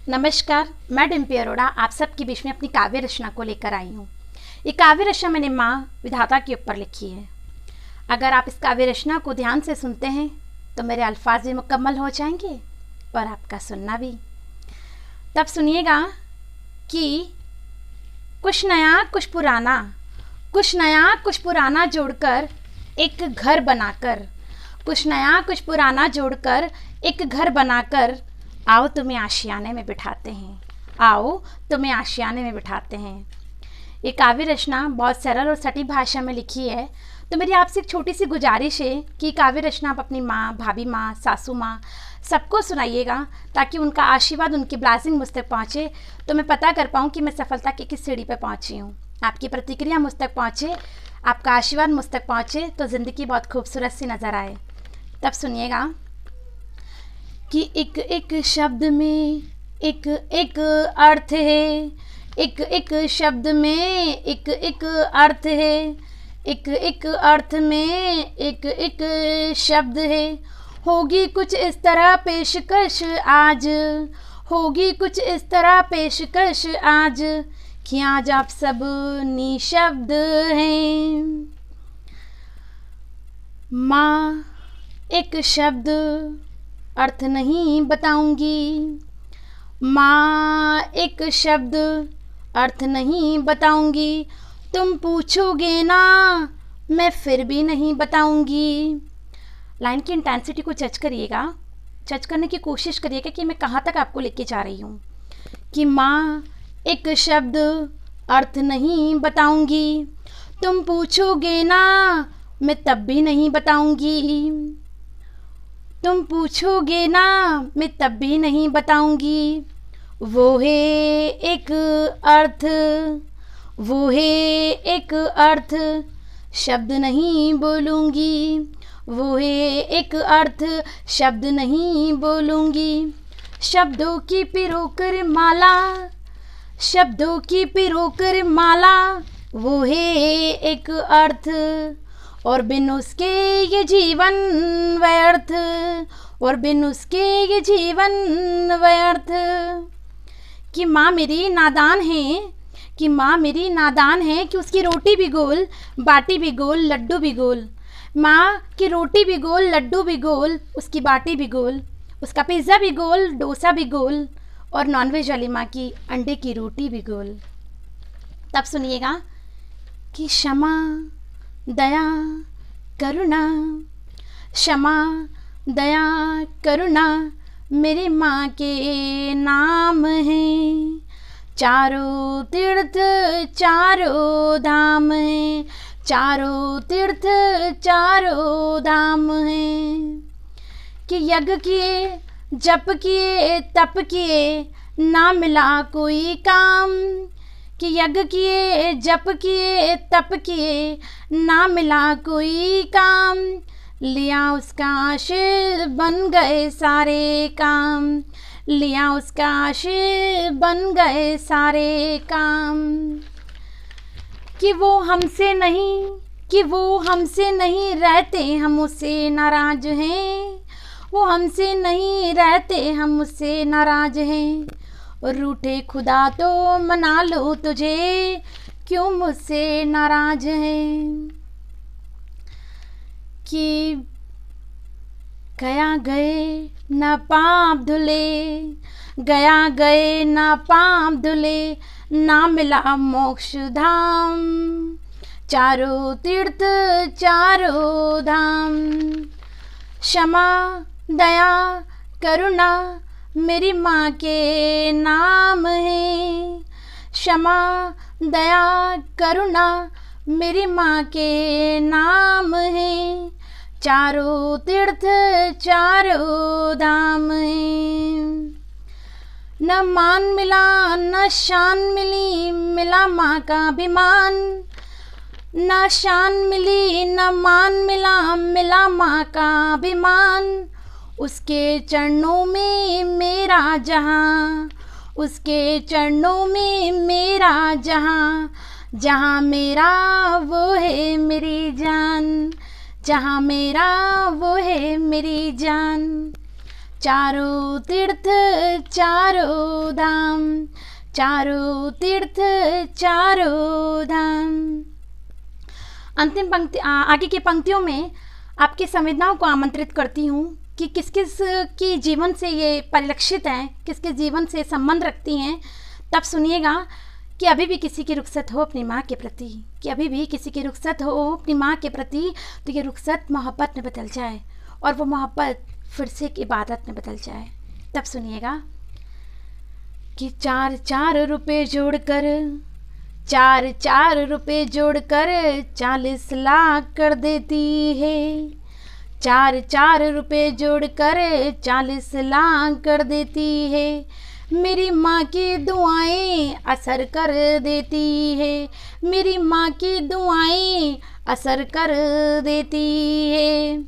नमस्कार, मैं डिम्पी अरोड़ा आप सबके बीच में अपनी काव्य रचना को लेकर आई हूँ। ये काव्य रचना मैंने माँ विधाता के ऊपर लिखी है। अगर आप इस काव्य रचना को ध्यान से सुनते हैं तो मेरे अल्फाज भी मुकम्मल हो जाएंगे और आपका सुनना भी। तब सुनिएगा कि कुछ नया कुछ पुराना, कुछ नया कुछ पुराना जोड़कर एक घर बनाकर, कुछ नया कुछ पुराना जोड़कर एक घर बनाकर आओ तुम्हें आशियाने में बिठाते हैं, आओ तुम्हें आशियाने में बिठाते हैं। ये काव्य रचना बहुत सरल और सटीक भाषा में लिखी है। तो मेरी आपसे एक छोटी सी गुजारिश है कि काव्य रचना आप अपनी माँ, भाभी माँ, सासू माँ सबको सुनाइएगा ताकि उनका आशीर्वाद, उनकी ब्लेसिंग मुझ तक पहुँचे, तो मैं पता कर पाऊँ कि मैं सफलता की किस सीढ़ी पर पहुँची हूँ। आपकी प्रतिक्रिया मुझ तक पहुँचे, आपका आशीर्वाद मुझ तक पहुँचे तो ज़िंदगी बहुत खूबसूरत सी नज़र आए। तब सुनिएगा कि एक एक शब्द में एक एक अर्थ है, एक एक शब्द में एक एक अर्थ है, एक एक अर्थ में एक एक शब्द है। होगी कुछ इस तरह पेशकश आज, होगी कुछ इस तरह पेशकश आज कि आज आप सब निशब्द हैं। माँ एक शब्द अर्थ नहीं बताऊंगी, माँ एक शब्द अर्थ नहीं बताऊंगी, तुम पूछोगे ना मैं फिर भी नहीं बताऊंगी। लाइन की इंटेंसिटी को जज करिएगा, जज करने की कोशिश करिएगा कि मैं कहाँ तक आपको लेके जा रही हूँ। कि माँ एक शब्द अर्थ नहीं बताऊंगी, तुम पूछोगे ना मैं तब भी नहीं बताऊंगी, तुम पूछोगे ना मैं तब भी नहीं बताऊंगी। वो है एक अर्थ, वो है एक अर्थ, शब्द नहीं बोलूँगी, वो है एक अर्थ, शब्द नहीं बोलूँगी। शब्दों की पिरोकर माला, शब्दों की पिरोकर माला, वो है एक अर्थ, और बिन उसके ये जीवन व्यर्थ, और बिन उसके ये जीवन व्यर्थ। कि माँ मेरी नादान है, कि माँ मेरी नादान है कि उसकी रोटी भी गोल, बाटी भी गोल, लड्डू भी गोल। माँ की रोटी भी गोल, लड्डू भी गोल, उसकी बाटी भी गोल, उसका पिज़्ज़ा भी गोल, डोसा भी गोल, और नॉनवेज वाली माँ की अंडे की रोटी भी गोल। तब सुनिएगा कि क्षमा दया करुणा, क्षमा दया करुणा मेरी माँ के नाम हैं। चारों तीर्थ चारों धाम हैं, चारों तीर्थ चारों धाम हैं। कि यज्ञ किए जप किए तप किए ना मिला कोई काम, कि यज्ञ किए जप किए तप किए ना मिला कोई काम। लिया उसका आशीर्वाद बन गए सारे काम, लिया उसका आशीर्वाद बन गए सारे काम। कि वो हमसे नहीं, कि वो हमसे नहीं रहते हम उससे नाराज हैं, वो हमसे नहीं रहते हम उससे नाराज हैं। और रूठे खुदा तो मना लो तुझे, क्यों मुझसे नाराज हैं। कि गया गए न पाप धुले, गया गए न पाप धुले, ना मिला मोक्ष धाम। चारों तीर्थ चारों धाम। क्षमा दया करुणा मेरी माँ के नाम है, क्षमा दया करुणा मेरी माँ के नाम है। चारों तीर्थ चारों धाम है। न मान मिला न शान मिली, मिला माँ का अभिमान। न शान मिली न मान मिला, मिला माँ का अभिमान। उसके चरणों में मेरा जहाँ, उसके चरणों में मेरा जहाँ, जहाँ मेरा वो है मेरी जान, जहाँ मेरा वो है मेरी जान। चारों तीर्थ चारों धाम, चारों तीर्थ चारों धाम। अंतिम पंक्ति, आगे की पंक्तियों में आपकी संवेदनाओं को आमंत्रित करती हूँ कि किस किस की जीवन से ये परिलक्षित हैं, किस किस जीवन से संबंध रखती हैं। तब सुनिएगा कि अभी भी किसी की रुखसत हो अपनी माँ के प्रति, कि अभी भी किसी की रुखसत हो अपनी माँ के प्रति, तो ये रुखसत मोहब्बत में बदल जाए और वो मोहब्बत फिर से एक इबादत में बदल जाए। तब सुनिएगा कि 4-4 रुपए जोड़कर, 4-4 रुपए जोड़कर 40 लाख कर देती है, 4-4 रुपए जोड़कर 40 लाख कर देती है। मेरी माँ की दुआएं असर कर देती है, मेरी माँ की दुआएं असर कर देती है।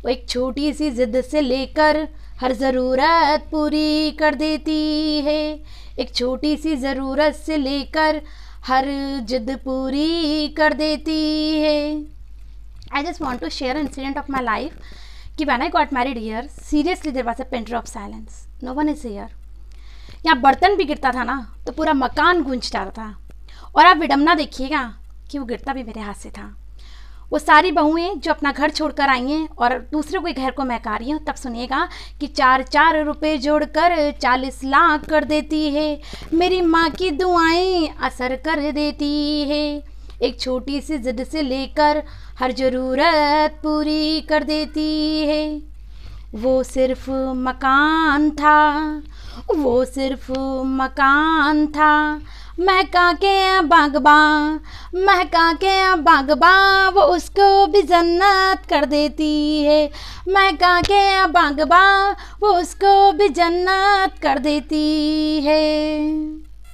वो एक छोटी सी जिद से लेकर हर ज़रूरत पूरी कर देती है, एक छोटी सी ज़रूरत से लेकर हर जिद पूरी कर देती है। I just want to share an incident of my life कि when I got married here, seriously there was a pin drop silence. No one is here. यहाँ बर्तन भी गिरता था ना तो पूरा मकान गूंज रहा था। और आप विडम्बना देखिएगा कि वो गिरता भी मेरे हाथ से था। वो सारी बहुएं जो अपना घर छोड़कर आई हैं और दूसरों के घर को महका रही हैं, तब सुनिएगा कि 4-4 रुपए जोड़कर 40 लाख कर देती है। मेरी माँ की दुआएं असर कर देती है, एक छोटी सी जिद से लेकर हर ज़रूरत पूरी कर देती है। वो सिर्फ मकान था, वो सिर्फ मकान था, महका के बागबा, महका के बागबा, वो उसको भी जन्नत कर देती है, महका के बागबा, वो उसको भी जन्नत कर देती है।